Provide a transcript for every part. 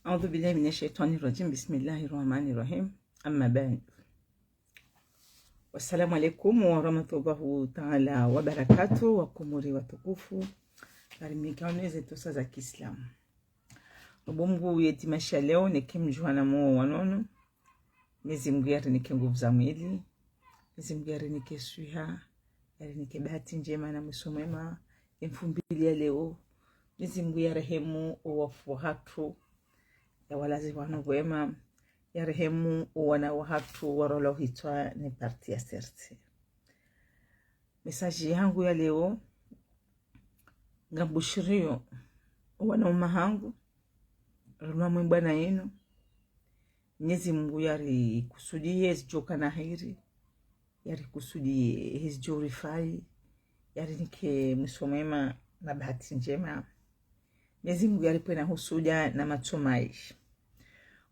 أعوذ بالله من الشيطان الرجيم. بسم الله الرحمن الرحيم. أما بعد، والسلام عليكم ورحمة الله تعالى وبركاته. Wakomori watukufu, karimikane zetu za Kiislamu. Mungu yetimasha leo nikimjuana mo wanono. Mezi mgari nike nguvu za mwili. Mezi mgari nike suha. Yari nike bahati njema na msomema. Mfumbili ya leo. Mezi mgari rehemu wafu hatu. Ya walazi wanu wema. Ya rehemu wana wahatu warolo hitwa ni parti ya serti. Mesaji yangu ya leo. Ngambushirio wana umahangu. Runa mbana yenu. Mwenyezi Mungu yari kusudie zijoka na heri. Yari kusudie hizijorifai. Yari nike msomema na bahati njema. Mwenyezi Mungu yari pwena husudia na matumai.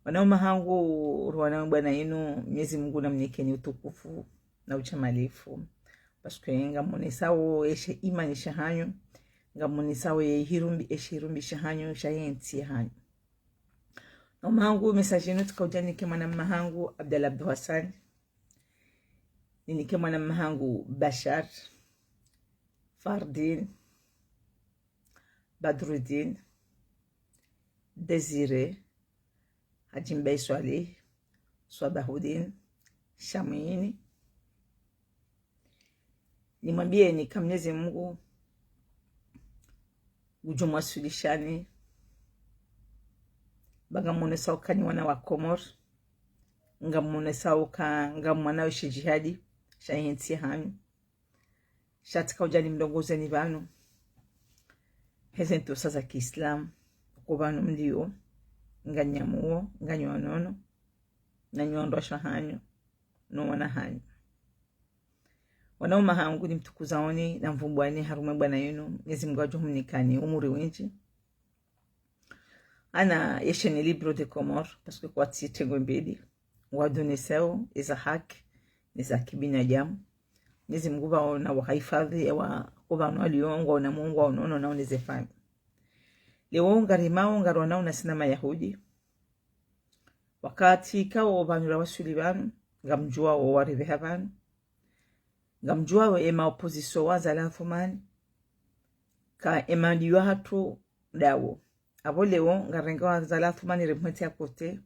Wanauma hangu ruwana mbana yenu. Mwenyezi Mungu na mnike ni utukufu na uchamalifu. Paskwe nga mwonesawo eshe imani shahanyo. Nga mwonesawo ye hirumbi eshe hirumbi shahanyo. Shayenti hanyo. Mahangu mesajinu tukauja nike mwana mahangu Abdel Abdu Hassan. Nike mwana mahangu Bashar, Fardin, Badruddin, Desire, Hajimbe Swali, Swabahudin, Shamini. Nimwambie ni Mwenyezi Mungu ujumwasulishani. Baga mwonesao kani wana wa Comores. Nga mwonesao ka nga mwana wishe jihadi. Shayensi hanyu. Shatika ujani mdongoze ni vanu. Hezento sasa Kiislamu. Kubanu mdiyo. Nga nyamuo. Nga nyuanono. Na nyuandosha hanyu. No wana hanyu. Wanauma hangu ni mtukuzaoni. Na mvumbuani harume bwana yenu. Nyezi mgaju mnikani umuri wenji. Ana yesheni libro de Comores parce que kwa titengo mbili wadoneseo iza haki ni za kibinadamu. Mwenyezi Mungu na wahifadhi wa kubano aliongo na Mungu wanono na unizefanya. Lewo ngarimao ngarona na sina Mayahudi. Wakati kao banyura wasulibanu ngamjua wa warive habanu. Ngamjua wa ema opposition wa zalafumani. Ka ema diwa hatu dawo. Abo lewo ngarenga wa zalatu mani remwete ya kote.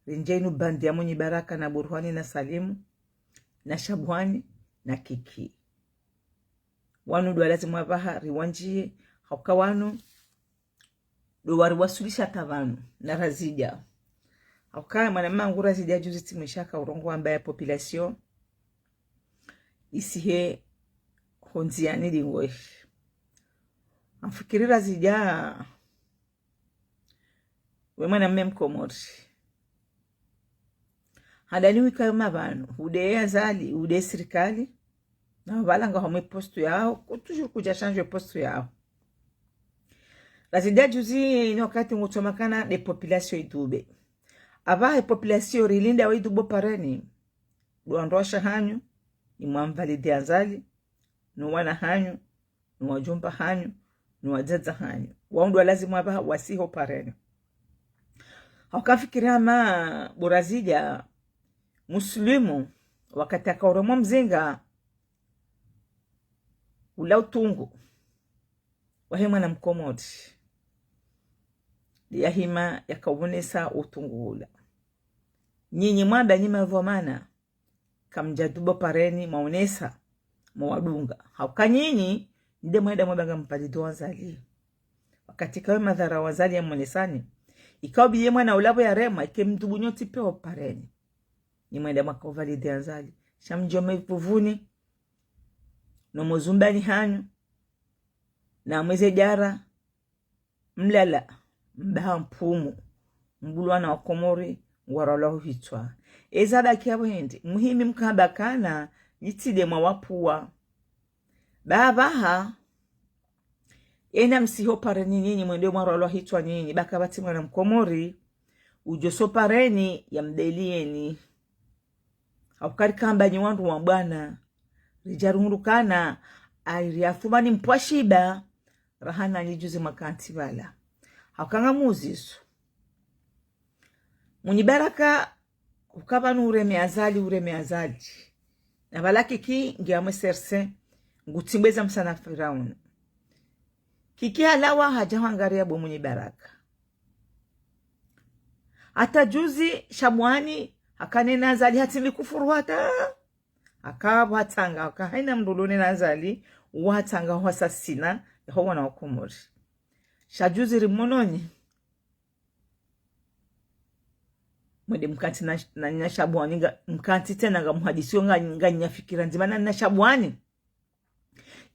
Rinjenu bandi ya mwenye baraka na burhani na salimu. Na shabwani na kiki. Wanu duwalazi mwabaha riwanjie. Hauka wanu duwari wasulisha tavanu na razija. Hauka manamangu razija juzi timishaka urongo ambaye population. Isihe honziani lingwe. Amfikiri razija. Wemana mmem Comores. Hadaniwi kama banu. Ude azali, ude serikali. Na wabalanga home postu yao. Toujours kuja change postu yao. Razida juzi ni wakati ngutomakana de population idube. Aba population rilinda wa idubo pareni. Duandosha hanyu. Ni mwamvalide azali. Nuwana hanyu. Nuwajumba hanyu. Nuwajaza hanyu. Waundu walazimu abaha wasiho pareni. Haukafikiria ma burazija muslimu wakati akauroma mzinga ula utungu wahema na Mkomori liyahima yakawunesa utungu ula nyinyi mwada nyima vomana kamjadubo pareni maunesa mwadunga hauka nyinyi nide mwada mwabanga mpalido wazali wakati kawe madhara wazali ya mwonesani ikaw biye mwana ulabo ya rema ike mdubunyo tipe opareni. Ni mwenda mwaka uvalide anzali. Shamjome puvuni. No mozumbani hanyu. Na mweze jara. Mlala. Mbaha mpumu. Mbuluwana wa Komori. Ngwaralohu hitwa. Ezada kia wende. Muhimi mkabakana. Nitide mwawapuwa. Baha. Ena msiho pareni nini mwende mwarolo hitwa nini. Baka bati mwana Mkomori. Ujoso pareni ya mdelieni. Haukari kamba ni wandu wa mbwana. Rijarungurukana. Airiafumani mpwashiba. Rahana nijuzi makanti wala. Haukanga muzisu. Mwenye baraka ukaba ureme azali. Na balaki ki ngiamwe serse ngutimbeza msana Firaun. Kiki halawa hajahangaria bo mwenye baraka. Hata juzi Shabwani akanena azali hatimi kufuru hata. Akabu hatanga akahaina mdulone na azali watanga wasasina ya wana wa Comores. Shajuzi rimononi mwede mkanti na Shabwani mkanti tena nga muhadisio nga nyafikira nzima na Shabwani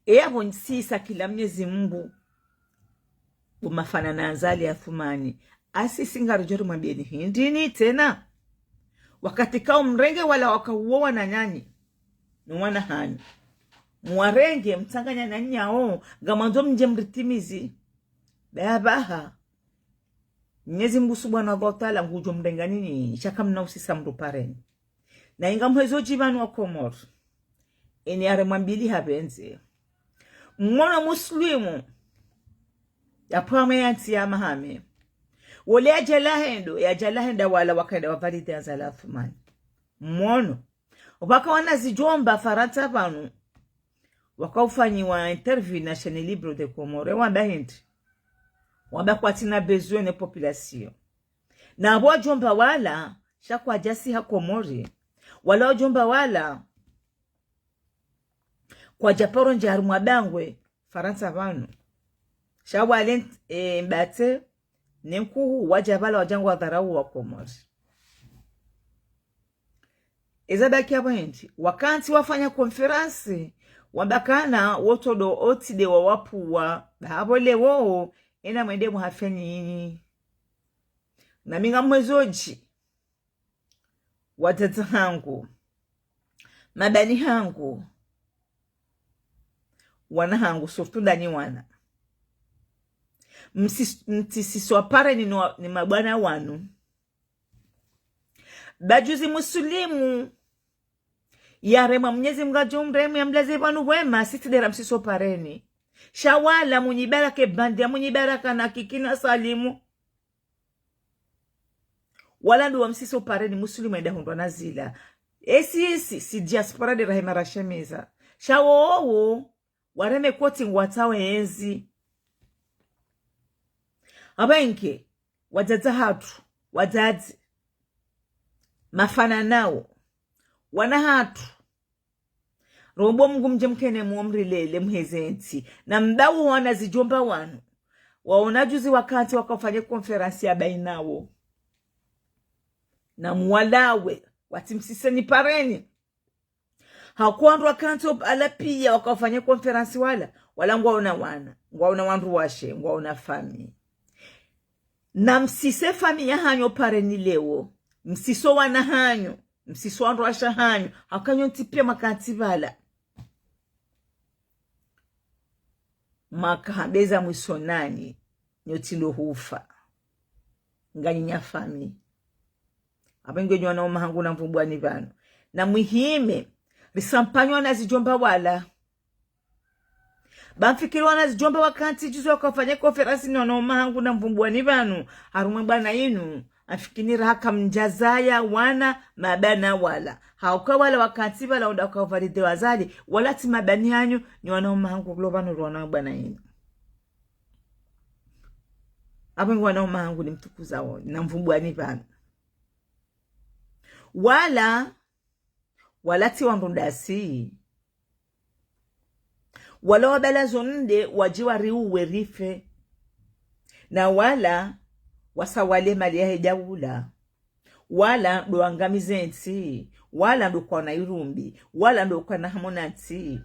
ebo nsisa kila Mwenyezi Mungu umafana na azali ya Thumani asisi ngarujoru mwambieni hindini tena wakati kao mrenge wala wakauowa na nyani nuwana hani mwarenge mtanganya na nyao gamanzo mje mritimizi beya baha Mwenyezi Mungu Subhanahu wa Ta'ala ngujo mdenganini shaka mna usisa mrupareni na inga mwezo jibanu wa Comores eni are mwambili habenze mwana muslimu ya pwame yanti ya mahame wale ya jalahenda wala wakaida wavalide ya zala Thumani mwono waka wana zijomba Faransa banu waka ufanyiwa interview na chaîne libre de Comores wamba hindi wamba kwa tina besoin ne population na abo jomba wala shakwa jasi ha Comores wala jomba wala kwa japoro njaru mwabangwe Faransa banu shawale mbate nenkuhu wajabala wajangu wa dharau wa Comores ezabaki abendi wakanti wafanya konferansi wabakana wotodo otide wa wapu wa habo lewo ena mwende muhafeni yini na minga mwezoji watata hangu mabani hangu wana hangu surtunda ni wana mtisiswa pare ni mabwana wanu bajuzi muslimu yarema Mwenyezi Mungu ajumremu ya mlaze wanu wema sitidera msiso pareni shawala mwenye baraka bandi ya mwenye baraka na kikina salimu wala ndo wa msiso pareni muslimu enda hundwa na zila si diaspora de rahima rashemeza shawo wareme koti ngwatawe enzi abenke wajaza hatu wajazi mafana nao wana hatu rombo Mungu mjemkene muomri lele mhezenti na mdawu wana zijomba wanu waona juzi wakati wakafanya konferansi ya bainawo na mwalawe watimsiseni pareni hakuandu wakanti ala pia wakafanya konferansi wala ngwaona wandu washe ngwaona Fahmi na msise Fahmi ya hanyo pareni lewo msiso wana hanyo msiso wandu washa hanyo hakanyo ntipia makanti bala makahambeza mwisonani nyotilo hufa nganyinya Fahmi abengo nywana omahangu na mvumbwani bano na muhime risampanywa na zijomba wala bamfikiri wana zijomba wakanti juzo wakafanya konferansi ni wana omahangu na mvumbwani bano harumwe bana yinu afikinira haka mjazaya wana mabana wala hauka wala wakanti bala udaka uvalide wazali wala ti mabani hanyu ni wana omahangu globano rwana bana yinu abengo wana omahangu ni mtukuza woni na mvumbwani bano wala ti wandundasi wala wabala zonde wajiwa riuwe rife na wala wasawale mali ya hejawula wala ndo angamize nti wala ndo kwa na irumbi wala ndo kwa na hamona nti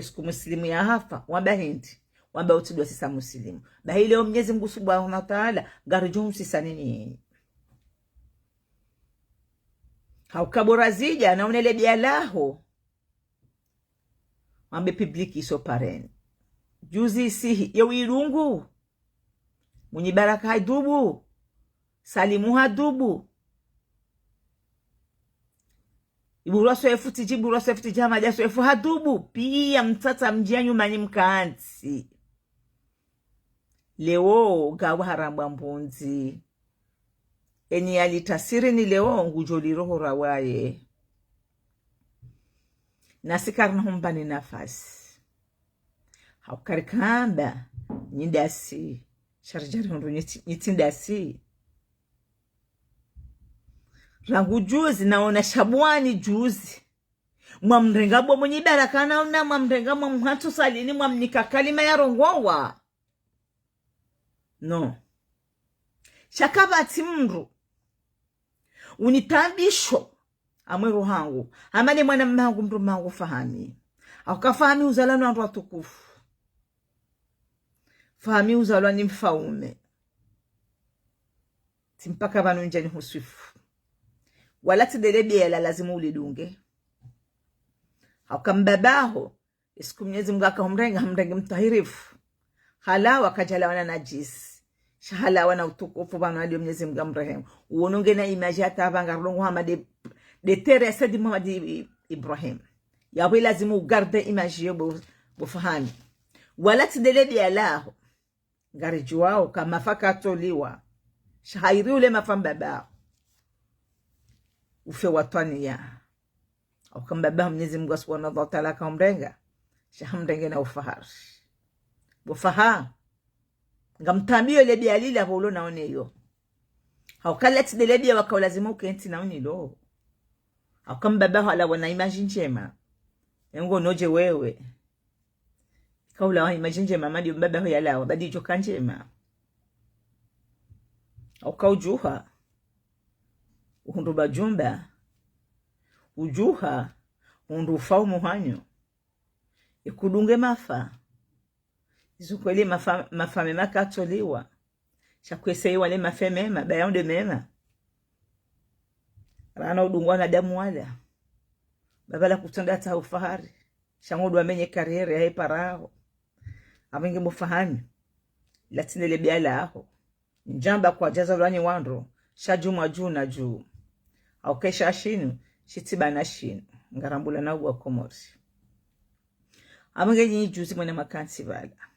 siku muslimu ya hafa wamba hindi wamba utidwa sisa muslimu bahile o Mwenyezi Mungu Subhanahu wa Ta'ala garujumu sisa nini haukabora zija na unele beya lahaho wambe publiki iso pareni juzi sihi yewi irungu mwenye baraka hadubu salimu hadubu ibura soefuti jama jaso efu hadubu pia mtata mjia nyuma ni mkaanti lewo gawa haramba mbunzi eni alitasiri ni lewo ngujoli roho rawaye nasikarna humbani nafasi haukarikamba nyindasi sharjari hundu nyitindasi rangu juzi naona shabwani juzi mwamrenga bo mwenye baraka naona mwamrenga mwamhatu salini mwamnika kalima ya rongowa no shakabati mru wunitabisho amweru hangu amale mwana mmangu mru mmangu Fahmi akafahami uzalano wantu watukufu Fahmi uzalwa ni mfaume timpaka banu njani husifu wala tidele beya lazima ulidunge hakambabaho isiku Mwenyezi Mungu akamrenga mtahirifu halawa kajalawa na najisi shahalawa na utukufu bana ali Mwenyezi Mungu amrehemu uononge na image hata bangarlo Muhammad de Teresa di Muhammad Ibrahim yawe lazima ugarde image yo bo Fahmi wala tidele beya lahaho ngarijuwao kama fakatoliwa shahairi ule mafambaba ufe watania au kambaba Mwenyezi Mungu Subhanahu wa Ta'ala kamrenga shahamrenga na ufahari bufaha ngamtambio ile bia lila bolo naone hiyo haukalati de lebia wakalazima ukenti naoni lo au kambaba hala wana imagine njema yango noje wewe kaula wa imagine njema madi mbaba ho yalawa badi joka njema au kaujuha uhundu bajumba ujuha undu faumu hanyo ikudunge mafa izukweli mafame makatoliwa chakwese wale mafeme mabaya onde mema rana udungwa na damu wala babala kutanda ta ufahari shangodu amenye kariere hai parao abenge mufahani latine le biala aho njamba kwa jaza lwani wandro shajuma juu na juu au kesha shinu shitibana shinu ngarambula na uwa Comores amenge nyi juzi mwene makansi vala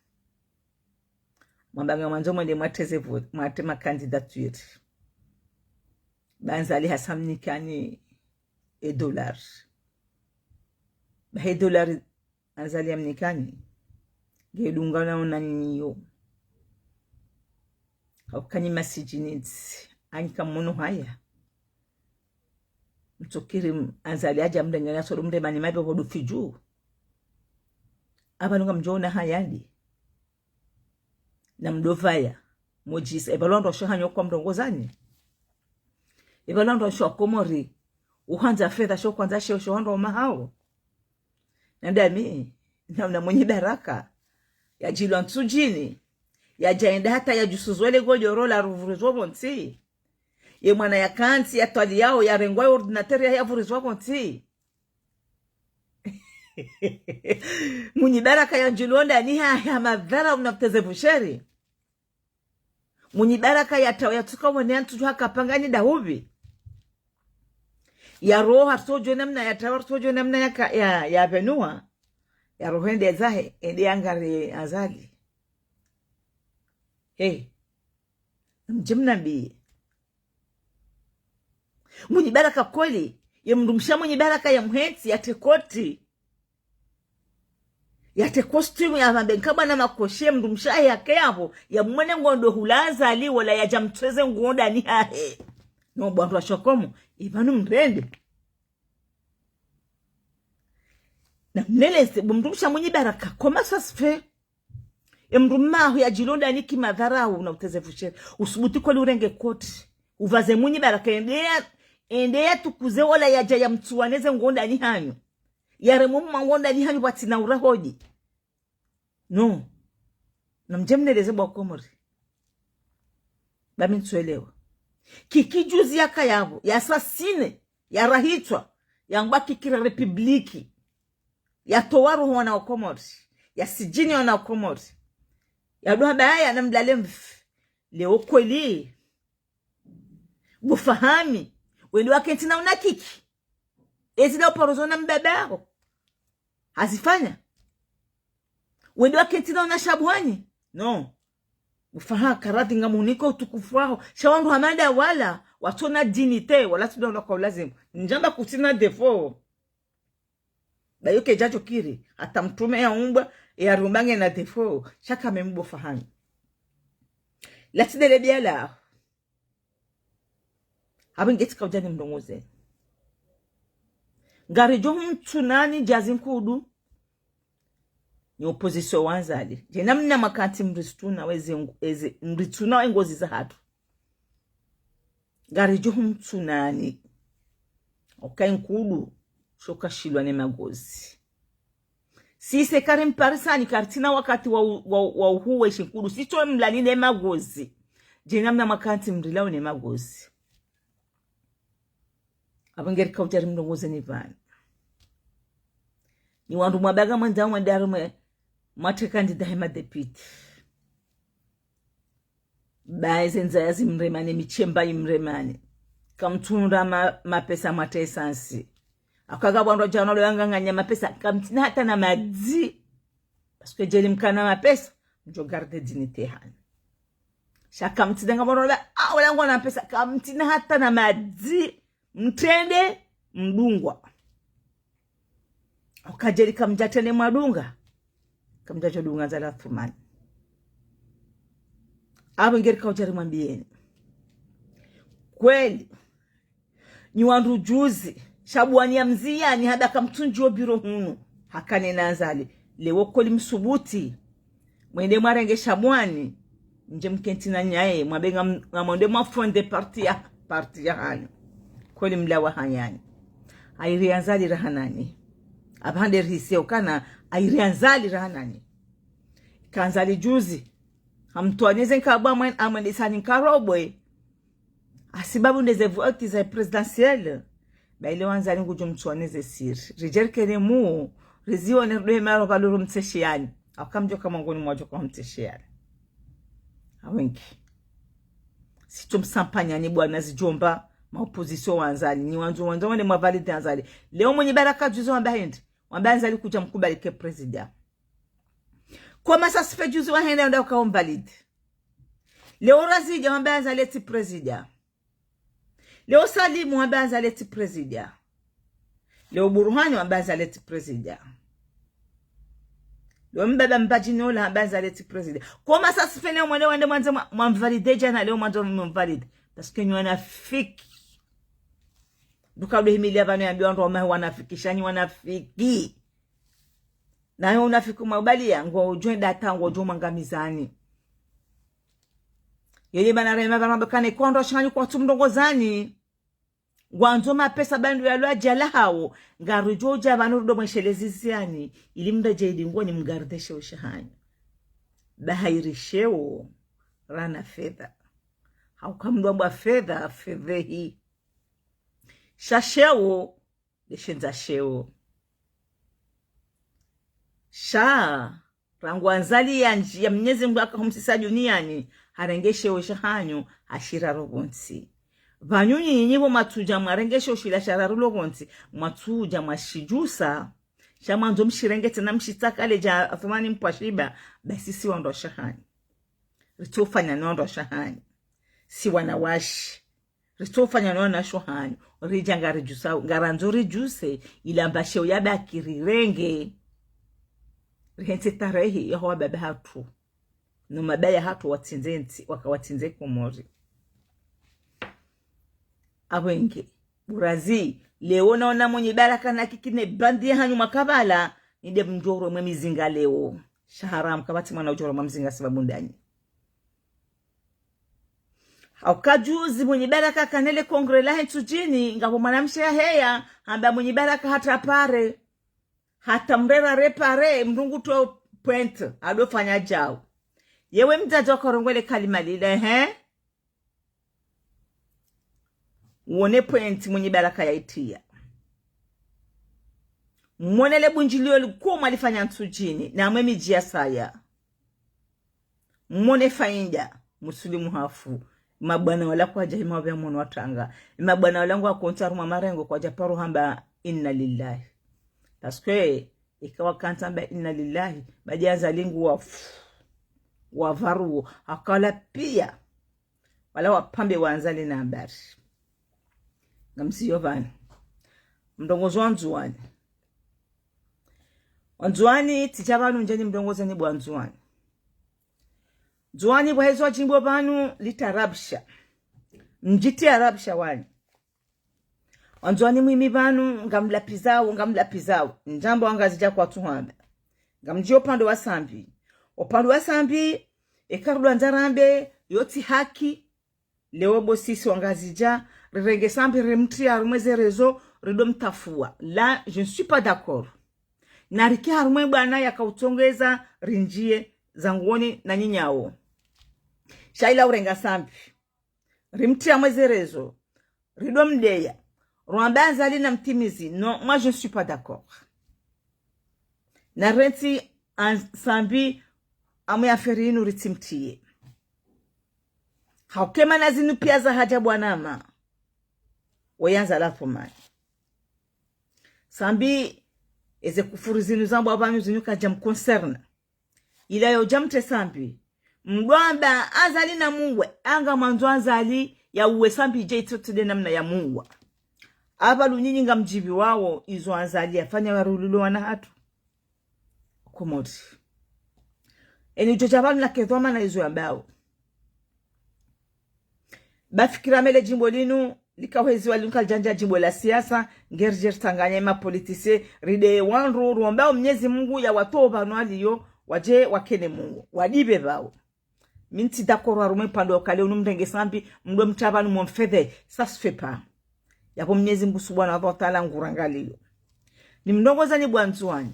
mwambanga mwanzo mwende mwateze vote mwate makandidature banzali hasamnikani $1 bahe $1 anzali amnikani gedunga na unaniyo haukani masijinitsi anka munu haya mtokiri anzali aja mdengana soro mdemani mabe bodu fiju abanunga mjona hayandi na mdovaya mojis ebalondo shohanyo kwa mdongozani ebalondo sho Comores uhanza fedha sho kwanza sho hondo mahao ndami na mwenye baraka ya jilo nsujini ya jaenda hata ya jusuzwele gojo la ruvurizwa bonti ye mwana ya kanti ya twali yao ya rengwa ordinateur ya vurizwa bonti mwenye baraka ya njilonda ni ya madhara unapoteze busheri mwenye baraka ya tawa ya tuka mwenye antu haka pangani dahubi ya roha sojo namna ya tawa sojo namna ya venua ya rohende zahe ende angari azali hey mjimna bi mwenye baraka kweli ya mrumsha mwenye baraka ya mhensi ya tekoti ya te costume ya mabenkaba na makoshe mrumsha yake hapo ya mwene ngondo hulaza ali wala ya jamtweze ngonda ni hahe no bwantu washokomo ibanu mrende na mneleze mrumsha mwenye baraka koma sasfe mrumahu ya jilonda ni kimadharau na utezefushe usubuti kwa urenge koti uvaze mwenye baraka endea tukuze wala yaja ya mtuaneze ngonda ni hanyo yare mumma ngonda ni hanyo bati na urahoji no na mjemneleze bwa Comores bami ntuelewa kikijuzi yaka yabo ya sasine ya rahitwa ya mbaki kira republiki ya towaru wana Comores ya sijini wana Comores ya doha baya na mdale leo kweli bufahami weli wakenti na unakiki ezi na uparozona mbebeo hazifanya weli wakenti na unashabuhani no bufaha karati nga muniko utukufu wao shawandu hamada wala watona dignité wala tudona kwa lazima njamba kutina defo bayoke jajo kiri atamtume ya umbwa ya rumbange na defo shaka membo Fahmi latidele biala abingeti kwa ujani mdongoze ngari jo mtu nani jazinkudu ni opposition wanzali je namna makati mristuna weze mrituna wengozi za hatu ngari jo mtu nani okainkudu shoka shilwa ne magozi sise karim parisani kartina wakati wa uhuwe shinkudu sito mlani ne magozi je namna makati mrilao ne magozi abangeri kautari mdongoze ni vani ni wandu mwabaga mwanza mwandarume matre kandida hema depite baeze nzayazi mremane michemba imremane kamtunda mapesa mate esansi akagabwa jana lo yanganganya mapesa kamtina hata na madzi parce que jeli mkana mapesa njo garde dignité han shaka mtidanga bonola wala ngona pesa kamtina hata na madzi mtende mdungwa okajeli kamjatene madunga kamjacho dunga za la thumani abo ngeri kaujari mwambieni kweli ni wandu juzi shabuani ya mzia ni hada kamtunjio biro hunu hakane nazali lewo koli msubuti mwende mwarenge shabuani nje mkentina nyae mwabenga mwende mwafonde parti ya hanyu koli mlawa hanyani airianzali rahanani abande riseo kana airianzali rahanani kanzali juzi hamtuanyeze nkabwa mwen amandisani nkarobwe asibabu ndeze vote za presidentielle baile wanzali ngujo mtuanyeze siri rijerkene mu rizione rwe maro kaluru mteshiani akamjo kama ngoni mwajo kwa mteshiani awenki sicho msampanya ni bwana zijomba maopposition wanzali ni wanzo wale mwavalide wanzali leo mwenye baraka juzo wambahendi wambanzali kuja mkubalike president kwa masa sife juzo wahenda nda ukaomvalide leo razija wambanzali eti president leo Salimu wambanzali eti president leo Buruhani wambanzali eti president leo mbaba mbajinola wambanzali eti president kwa masa sife leo mwende wande mwamvalide jana leo mwanzo mwamvalide parce que nywana fiki duka ule himilia vano yambiwa ndo wanafikishani wanafiki na hiyo unafiki mwabali yangu ujue data yangu ujue mangamizani yeye bana rema vano bekane kondo shanyu kwa tumdongozani wanzo mapesa bandu ya lua lahaho ngarujoja vano rudo mwesheleziziani ili mda jaidi ngoni mgardeshe ushahani bahairisheo rana fedha haukamdwambwa fedha hii shasheo deshenza sheo sha rangwanzali ya Mwenyezi Mungu akamsisa duniani harengeshe ushahanyu ashira robonsi vanyunyi nyinyibo matuja mwarengeshe ushila shararu robonsi matuja mashijusa shamanzo mshirengete na mshitaka leja athmani mpashiba basi si wando shahani ritofanya nondo shahani si wanawashi ritofanya nona shohani rija ngarijusa ngaranzori juse ilambashe uyabe akirirenge rihente tarehi yaho baba hatu no mabaya hatu watinzenti wakawatinze Comores abwenge burazi leo naona mwenye baraka na kikine bandi hanyu makabala nide mjoro mwe mizinga leo shaharam kabati mwana ujoro mwe mizinga sababu ndani aukajuzi mwenye baraka kanele kongre la hetu jini ngapo mwanamshe ya heya amba mwenye baraka hata pare hata mrera repare mrungu to point adofanya jao yewe mjaji wa korongwele kalima lile uone point mwenye baraka ya itia mwenele bunjilio likuwa malifanya ntujini na mwemi jia saya mwone fainja musulimu hafu mabwana wala kwa jahima wabia mwono watanga mabwana wala ngwa kontaru mamarengo kwa japaru hamba inna lillahi paskwe ikawa kantamba inna lillahi bajaza lingu wa varuo akala pia wala wapambe wanzali na habari ngamsiyo vani mndongozo wanzuani wanzuani tichavanu njeni mndongozo ni bwanzuani zuani bwahezo jimbo banu litarabsha mjiti arabsha wani wanzuani mwimi banu ngamlapizao njambo wangazija kwa tuhanda ngamjio pando wa sambi opando wa sambi ekarudu anzarambe yoti haki lewo bosisi wangazija rirenge sambi rimtri arumweze réseaux rido mtafua la je ne suis pas d'accord nariki harumwe bwana yakautongeza rinjie zanguoni na nyinyao shaila urenga sambi rimtri amweze réseaux rido mdeya Rwanda lina mtimizi. Non, moi je ne suis pas d'accord. Narenti sambi amu ya ferinu ritimtiye. Haukema nazinu pia za haja bwanama. Wayanza la fumani. Sambi eze kufuru zinu zambu abanu zinu kajam concerna. Ila yo jamte sambi. Mgwamba azali na muwe. Anga manzo azali ya uwe sambi jeito tude namna ya muwa. Aba lunyinyi nga mjibi wao izo anzali afanya warululu wana hatu. Comores. Eni jojabanu na kezoma na izo ambao. Bafikira mele jimbo linu likawezi walinka janja jimbo la siasa ngerjer tanganyema politise ride wanru ambao mnyezi Mungu ya watoba nwaliyo waje wakene Mungu wadibe bao. Minti dakoro arume pando kale unumdenge sambi mdo mtabanu mwamfedhe ça se fait pas. Yapo Mwenyezi Mungu Subhanahu wa Ta'ala ngurangalio. Ni mndongoza ni bwanzuani.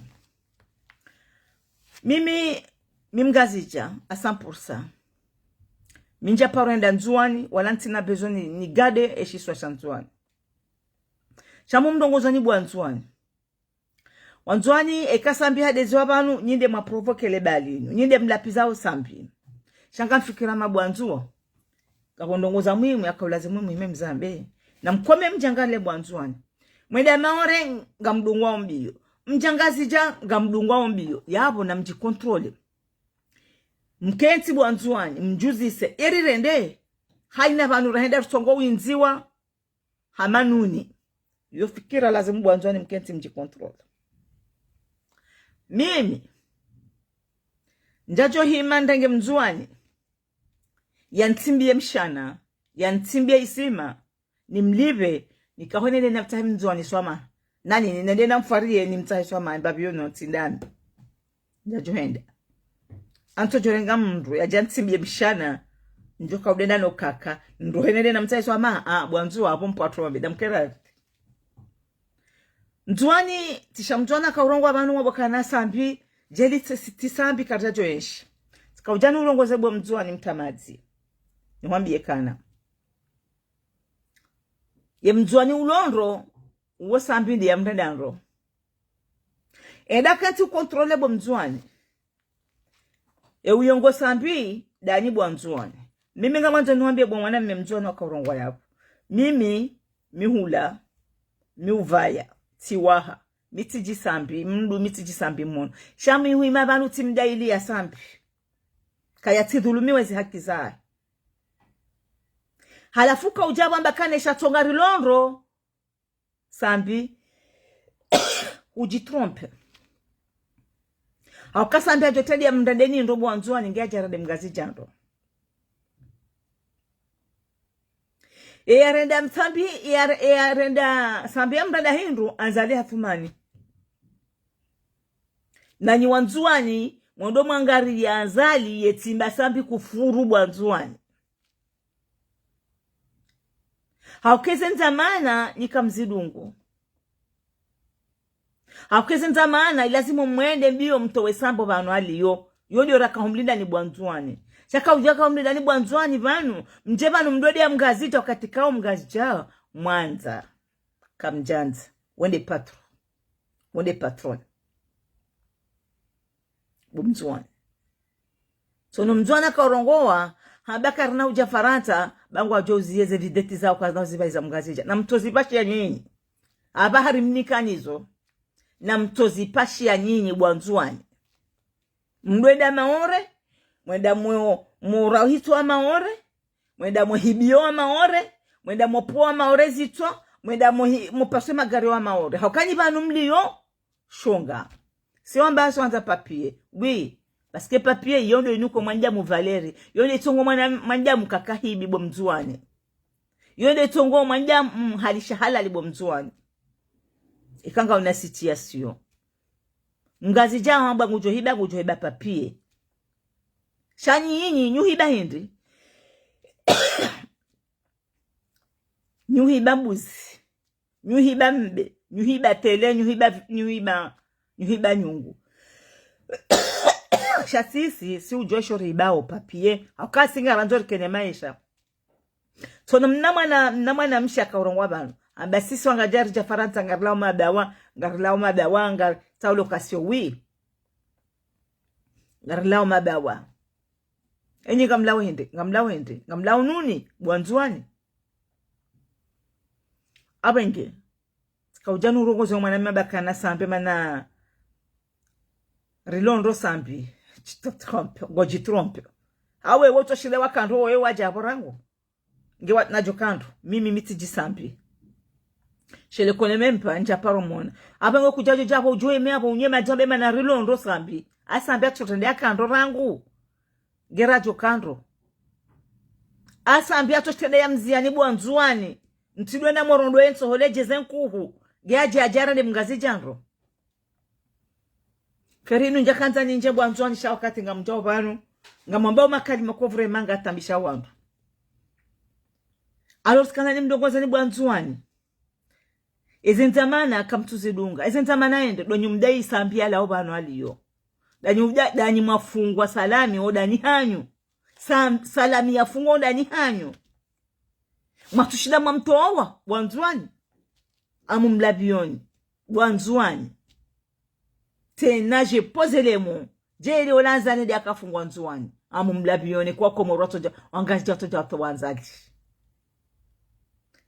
Mimi mimgazija a 100%. Minja parenda nzuani wala ntina bezoni ni gade eshiswa chanzuani. Chamu mndongoza ni bwanzuani. Wanzuani ekasambi hadezi wabanu nyinde maprovoke lebalinu. Nyinde mlapizao sambi. Shanga mfikira mabwanzuo. Kakondongoza muhimu ya kaulazimu muhimu mzambe. Na mkome mjangale bwanzuani. Mweda maore nga mdungwa mbio. Mjangazija nga mdungwa mbio. Yabo na mjikontrole. Mkenti bwanzuani. Mjuzise. Eri rende. Haina vanu rahenda rutongo winziwa. Hamanuni. Yo fikira lazimu bwanzuani mkenti mjikontrole. Mimi. Njajo hima ndenge mzuani. Yantimbie mshana. Yantimbie isima. Ni mlive. Nikahone nene mtahi mzuani swama. Nani nende na mfarie ni mtahi swama. Mbabio no tindani. Njajo henda. Anto jorenga mndru. Ya jantimbie mshana. Njoka udenda no kaka. Ndru nende na mtahi swama. Bwanzuwa hapo mpwatu wabida mkera. Mzuani. Tisha mzuana kaurongo wabanu wabakana sambi. Jeli tisambi karta joenshi. Sika ujani urongo zebo mzuani mtamazi. Niwambie kana. Ye mzuani ulonro. Uwe sambi ndi ya mrendanro. Eda kati ukontrole bo mzuani. Uyongo sambi. Dani bo mzuani. Mimi nga mwanzo niwambie bo mwana mme mzuani waka urongo yapu. Mimi. Mihula. Miuvaya. Tiwaha. Mitiji sambi. Mndu mitiji sambi mono. Shami hui mabanu timda ili ya sambi. Kaya tidhulumiwe zi haki zae. Halafuka ujaba mbakane shatonga rilonro. Sambi. Ujitrompe. Hauka sambi ajoteli ya mndadeni nrobo wanzuwa ningia jarade mgazi jando. Renda msambi. Renda sambi ya mrada hindu. Anzali hafumani. Nani wanzuani. Mwondo mwangari ya anzali. Yetimba sambi kufuru wanzuani. Haukeze nzamana nika mzidungu. Haukeze nzamana ilazimu mwende mbio mtowe sambo vanu aliyo. Yodi oraka humlinda ni bwanzuani. Shaka ujaka humlinda ni bwanzuani vanu. Mjeba numdode ya mgazita wakatikao mgazijao. Mwanza. Kamjanza. Wende patron. Wende patron. Bumzuani. So numzuana kaurongoa. Habaka rana ujafaranta. Bangu wajozieze videti zao kwa nazibai za mgazija. Na mtozipashi ya nyinyi. Abahari mnikanizo. Na mtozipashi ya nyinyi bwanzuani. Mwenda maore. Mwenda mwurahito wa maore. Mwenda mwhibio wa maore. Mwenda mwopoa maore zito. mwenda mupaswe magari wa maore haukanyi banu mlio shonga sio ambaso anza papier oui parce que papier yondo inuko mwanja mu Valeri yondo itongo mwanja mukakahibi bo mzuane yondo itongo mwanja halisha halali bo mzuane ikanga una situation ngazi jaho amba ngujohiba papier shanyi yinyi nyuhiba hindi nyuhiba mbuzi nyuhiba mbe nyuhiba tele nyuhiba nyungu shasisi si ujosho ribao papier akasinga ranzori kene maisha tono mnamwana mshaka urongwa banu amba sisi wangajari ja Faransa ngarlao madawa ngar taulo kasio wi ngarlao madawa enyi ngamlao nuni bwanzuani abenge kaujanu urongozi mwana mabakana sambe mana rilondo sambi goji trompe awe woto shile wakando we waja aborango nge wat najo kando mimi mitiji sambi shele kone mempa nja paromona abengo kujajo jabo ujue meabo unyema jambe mana rilondo sambi asambi atotende akando rangu gerajo kando asambi atotende ya mziani bwanzuani ntidwe na morondo enso holeje nkuhu geaje ajara ne mgazi janro ferinu njakanza ninje bwanzwani sha wakati ngamjao banu ngamwambao makali makovre manga atambisha wandu alors kana ni mdongoza ni bwanzwani ezentamana akamtuzidunga ezentamana ende donyu mdai sambia lao banu aliyo danyi mafungwa salami odani hanyu salami yafungwa odani hanyu matushida mamtoa bwanzwani amumlabioni bwanzwani tena je pose les mots je olanzane de akafungwa nzwani amumlabioni kwa komoroto wangazi joto wanzagi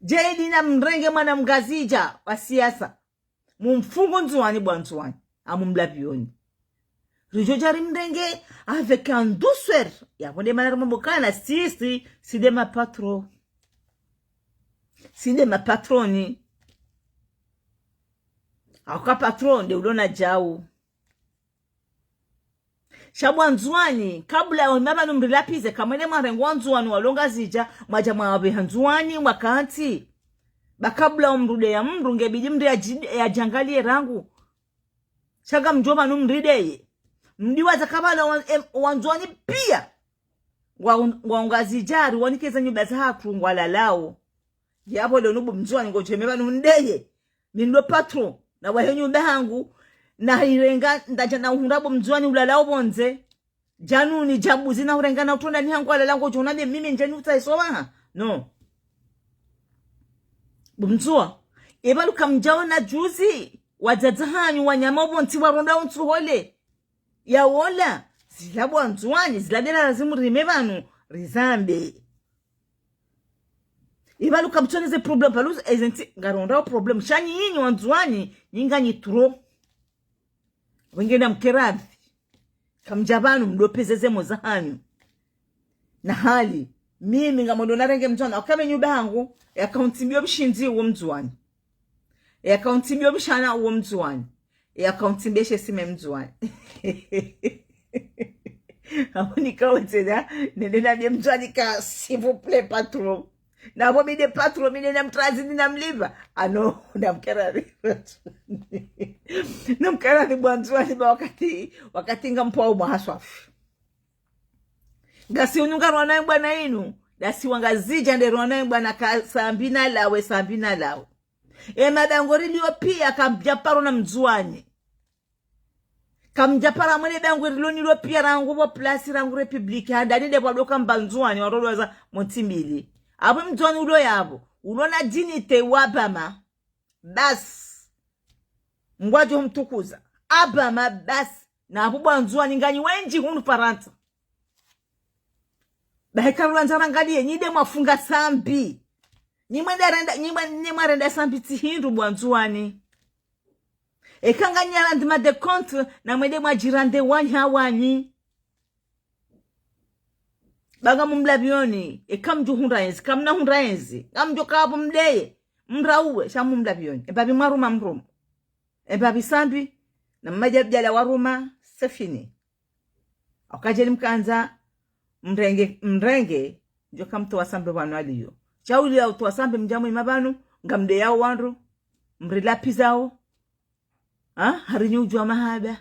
je dina mrenge mwana mgazija wa siasa mumfungo nzwani bwanzwani amumlabioni rijojari mrenge avec un douceur ya bonde manara mbokana si de ma patro si de ma patroni Aka patron de ulona jau. Shabwa nzuani, kabla wimaba numrilapize, kamene marengu nzuani walonga zija, maja mawabe nzuani wakanti. Bakabla umrude ya mrunge bidimri ya jangali rangu. Shaga mjoma numrideye. Mdiwa za kabala wanzuani pia. Waungazijari, wanikeza nyubaza haku ngwala lao. Yapo leonubu mzuani ngochemeba numndeye. Minlo patron. Na wahenyu mbehangu na irenga ndaja na uhurabo mzuani ulalao bonze janu ni jambuzi na urenga na utonda ni hangu alalango jonabe mimi njeni utaisowa no bumzua ebalu kamjao na juzi wajaza hanyu wanyama bonti waronda untuhole ya wola zilabo anzuani ziladela lazimu rimebanu rizambe ibalu kamchone ze problem paluz ezenti ngaronda problem shani yinyi wanzuani nyinga nyitro wengine mkeradhi kamjabanu mlopezeze moza hanyu na hali mimi ngamondo narenge mzwana akabe nyuba hangu yakauntimbio bishinzi uwo mzwani yakauntimbio bishana uwo mzwani yakauntimbeshe sime mzwani Amoni kawetena nendena bie mzwani ka s'il vous plaît patron na bomi de patron mine na mtrazi na mliva ano namkera ni bwanzwani ba wakati ngampo umahaswafi gasi ununga rwana bwana inu dasi wangazija nde rwana bwana ka sambina lawe madangori liyo pia kamjaparo na mzwani kamjapara mwene dangori liyo nilo pia rangu wa plasi rangu republiki handani de wadoka mbanzwani waroloza montimbili abu mzwani ulo yabo ulona dinite wabama bas ngwajo mtukuza abama bas na abu bwanzwani nganyi wenji hunu Faransa baheka rulanzara ngadie nyide mafunga sambi nyimwarenda sambi tihindu bwanzwani ekanga nyala ndima de contre na mwede mwajirande wanyi baga mumlabioni ekamju hunraenzi kamna hunraenzi kamjo kapo mdeye mrauwe shamu mlabioni ebabi maruma mrumu ebabi sambi na mmajabjala waruma sefini akajeli mkanza mrenge njoka mtu wasambe wanu aliyo chauli ya utu wasambe mjamu imabanu ngamde yao wandu mrilapi zao harinyu ujua mahaba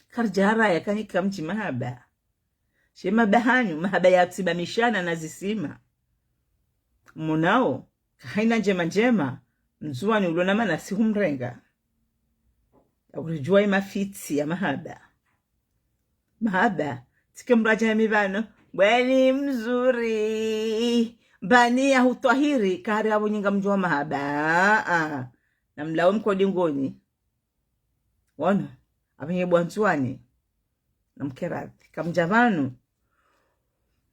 karjara ya kanika mchi mahaba shema bahanyu mahaba ya tsiba mishana na zisima munao kahaina njema mzuani ulona mana si humrenga urijua ima fitsi ya mahaba tike mraja ya mibano bweni mzuri bani ya hutwahiri kari hapo nyinga mjua mahaba na mlao mkodi ngoni wana abenye bwanzuani na mkerathi kamjavanu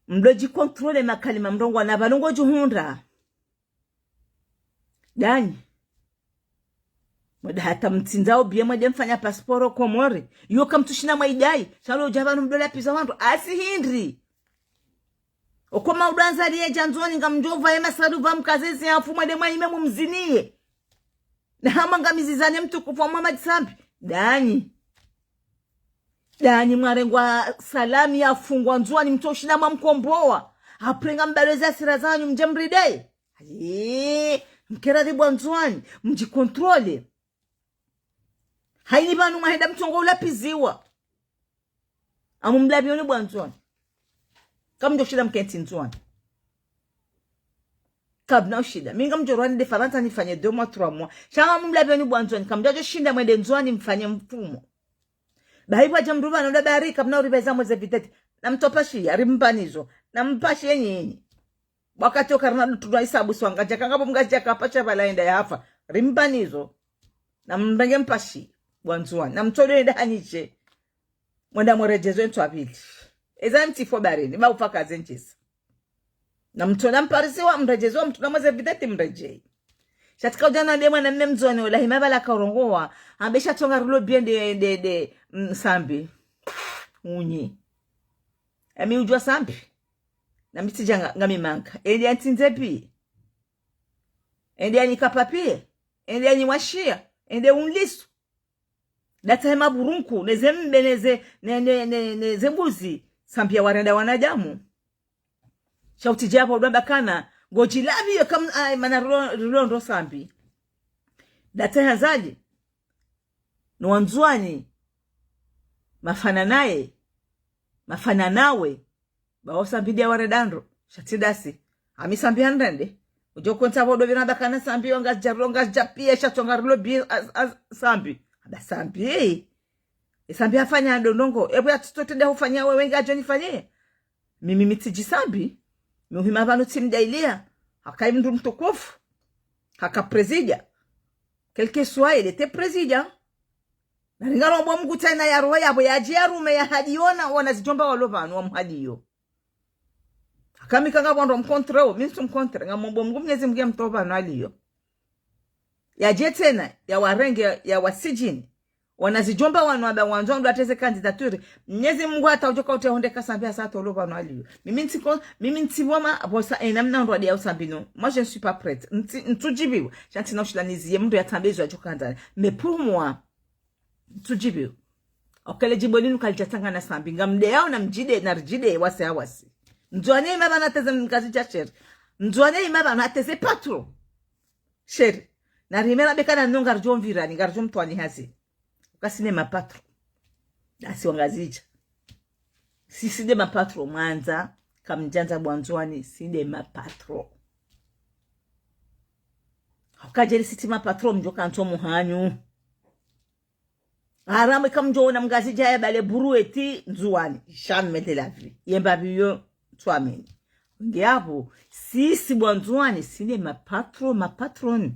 mdoji kontrole makalima mrongo na balongo juhunda dani mwada hata mtinzao bie mwada mfanya pasporo Comores yo kamtushina mwaidai shalo javanu mdola pisa wantu asihindri okoma udanza liye janzoni ngamjova yema saluva mkazezi ya mfumo de mwanyime mumzinie na hama ngamizizane mtu kufa Muhammad Sambi dani mwarengwa salami ya fungwa nzuani mtoshina mkomboa aprenga mbaleza sira zanyu mjemride mkera bwanzuani mjikontrole haini banu mahenda mtongo ulapiziwa amumlabioni bwanzuani kamjo shida mkenti nzuani kabna shida minga mjorwani de faranta nifanye 2 mois 3 mois shama mumlabioni bwanzuani kamjo shinda mwende nzuani mfanye mfumo bahibwa jamruba na bari kabna uribeza mweze vitete na mtopashi arimbanizo na mpashi yenyi wakati okarna tunaisabu swanga jakanga mgaji akapacha balaenda ya hafa rimbanizo na mbenge mpashi bwanzuani na mtolo enda haniche mwenda mwerejezo entu abili eza mtifo barini ba ufaka zenchisa na mtona mparisi wa mrejezo mtona mweze vitete mrejei shatika ujana demwa na mmemzoni wala himabala kaurongoa ambesha tonga rulo bien de sambi unyi ami ujua sambi na mitijanga ngamimanka edi antinzepi edi anikapapi edi animwashia edi unlisu data hema burunku nezembe neze mbuzi sambi ya warenda wanadamu shauti japo udambakana gojilavi yo kam mana rulo sambi data hazali no wanzuani mafananawe bao sambi dia waredandro shatidasi amisambi handende ujo konta bodo binada kana sambi onga jaronga japie shatonga rulo bi sambi aba sambi sambi afanya ndongo ebu ya tutotende ufanya wewe ngajo nifanyie mimi mitiji sambi muhima banu timdailia hakai mndu mtukufu haka presida quelque soit il était président na ngalo mbo mkuta na yarwa yabo yajiarume ya hadiona wana zijomba walovanu wa mhadiyo akamika ngabo ndo mkontreo minsu mkontre ngambo mgumnyezi mgia mtoba na aliyo yaje tena ya warenge ya wasijini wanazijomba wanwaba wanzo ndo ateze candidature mnyezi Mungu hata ujoka utehondeka sambia sa toloba no aliyo mimi ntivoma bosa enamna ndo adia usambino moi je ne suis pas prête ntujibiwa chanti na ushilanizie mndo yatambezo ajokanda mais pour moi ntujibiwa okale jiboninu kalijatanga na sambi ngamde yao na mjide na rjide wase awasi nzwane imaba nateze mkazi cha sheri nzwane imaba nateze patro sheri na rimela bekana nonga rjo mvirani ngarjo mtwani hazi kasine mapatro asi wangazicha sisi de mapatro mwanza kamjanza bwanzwani sinde mapatro akajeli siti mapatro mjoka nto muhanyu arame kamjo na mgazija ya bale burueti nzuani jamais de la vie yemba biyo twameni ngiapo sisi bwanzwani sinde mapatron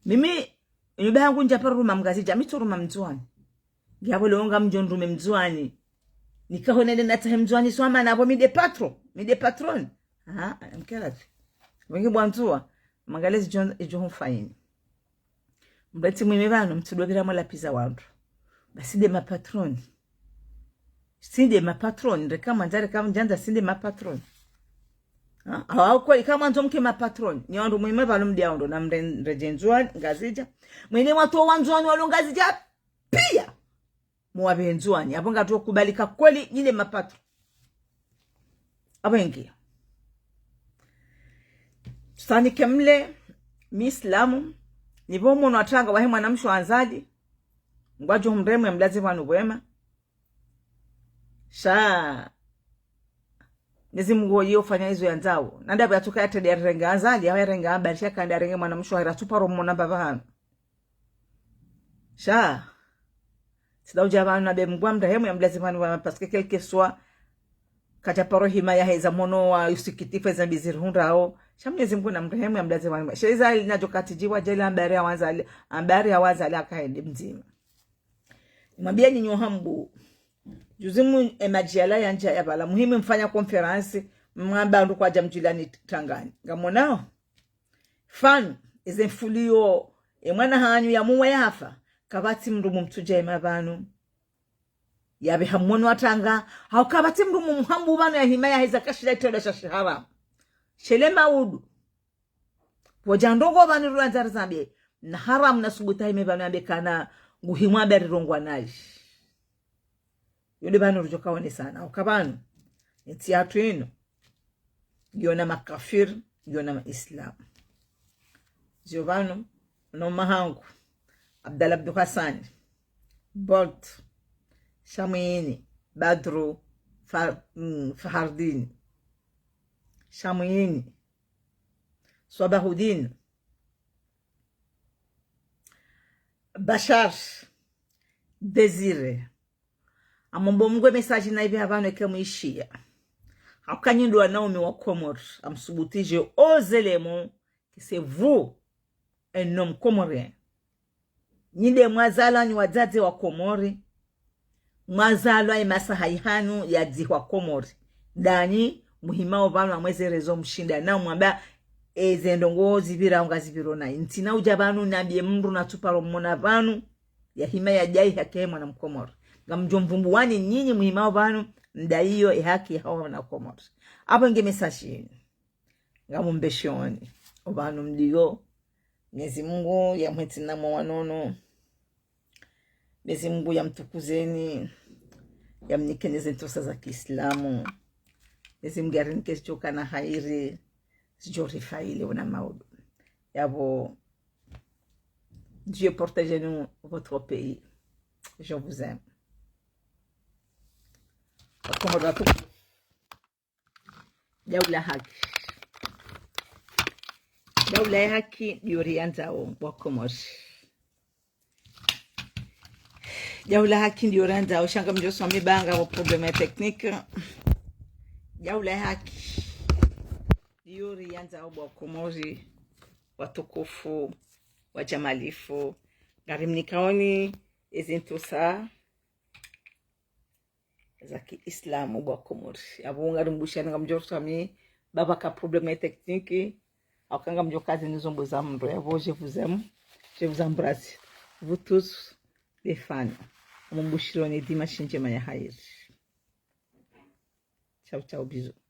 mimi nyumba yangu nje hapa ruma mgazija mitoruma mzwani ngiapo longa mjondume mzwani nikahonene na tahe mzwani swama na abo mide patron mkelati wengi bwanzua magalezi john fine mbati mwime bano mtudogera mola pizza wandu basi de mapatron sinde mapatron rekama njare kama njanda sinde mapatron Au kwa kama nzo mke mapatron ni wandu mwime balumdia ndo na mrejenzwa ngazija mwene watu wanzwani walongazija pia muwabenzwani hapo ngato kubalika kweli nyile mapatron abengi sani kemle miislamu nibo mono atanga wahe mwanamsho anzali ngwajo mremu ya mlazi wanu wema sha Nezi Mungu yeo fanya hizo ya nzao. Nanda bya tuka yate ya renga azali ya renga barisha kanda renga mwana mshwahira tuparo mona bavahano. Sha. Sida ujabanu na be mgwa mdahemu ya mlazimani wa paske kelke swa kata paro hima ya heza mono wa usikitifu za bizir hunrao. Sha Mwenyezi Mungu na mdahemu ya mlazimani. Sheza ili najokati jiwa jela ambari ya wazali akaende mzima. Mwambia nyinyi hambu Juzimu emajiala ya nja ya bala. Muhimu mfanya konferansi. Mwamba ndu kwa jamjilani tangani. Ngamonao. Fahmi. Eze mfulio. Mwana hanyu ya muwa ya hafa. Kabati mrumu mtuja ema banu. Yabe hamono watanga. Hau kabati mrumu mhambu banu ya himaya heza kashila itola shashi haram. Shelema udu. Wajandogo banu ruanzari zambi. Na haram na subuta hime banu yambe kana. Nguhimwa beri rongwa naji. Yule banu rujoka wane sana. Ukabanu. Niti hatu ino. Yona makafir. Yona maislam. Zio banu. No mahangu. Abdallah Abdu Hassan. Bolt. Shamuyini. Badru. Fahardin. Shamuyini. Swabahudin. Bashar. Desire. Amombo mgwe mesaji na hivi habano eke muishia. Hakanyindo wa Naomi wa Comores. Amsubutije aux éléments que c'est vous, un homme comorien. Nyinde mwazala ni wazazi wa Comores. Mwazala imasa haihanu ya diwa Comores. Dani muhimao vano amweze rezo mshinda. Na mwamba ezendongo zivira unga ziviro na. Ntina ujabanu nabie mru na tuparo mona vanu. Ya hima ya jai hakema na mkomori. Ngamjomvumbu wani nyinyi muhimao vanu. Ndaiyo haki hawa na Comores. Apo nge mesashini. Ngamumbeshoni. Obanu mdiyo. Mwenyezi Mungu ya mwetina mwanono. Mwenyezi Mungu ya mtukuzeni. Ya mnikeneze ntosa za Kiislamu. Mwenyezi Mungu ya rinikezi choka na hairi. Sijori faile wana maudu. Yabo. Dieu protégez-nous votre pays. Je vous aime. Daula haki. Daula ya haki ndiorianza wa Comores. Daula haki ndiorianza shanga mjoso mibanga wa probleme tekniki. Daula ya haki ndiorianza wa Comores watukufu wajamalifu garimnikaoni ezintusa za Kiislamu wa Comores. Abunga rumbushana ngamjoso mi baba ka probleme tekniki. Akanga mjokazi nizombo za mro. Yavo je vous embrasse. Vous tous les fans. Mumbushironi dimanche njema ya hairi. Ciao ciao bisous.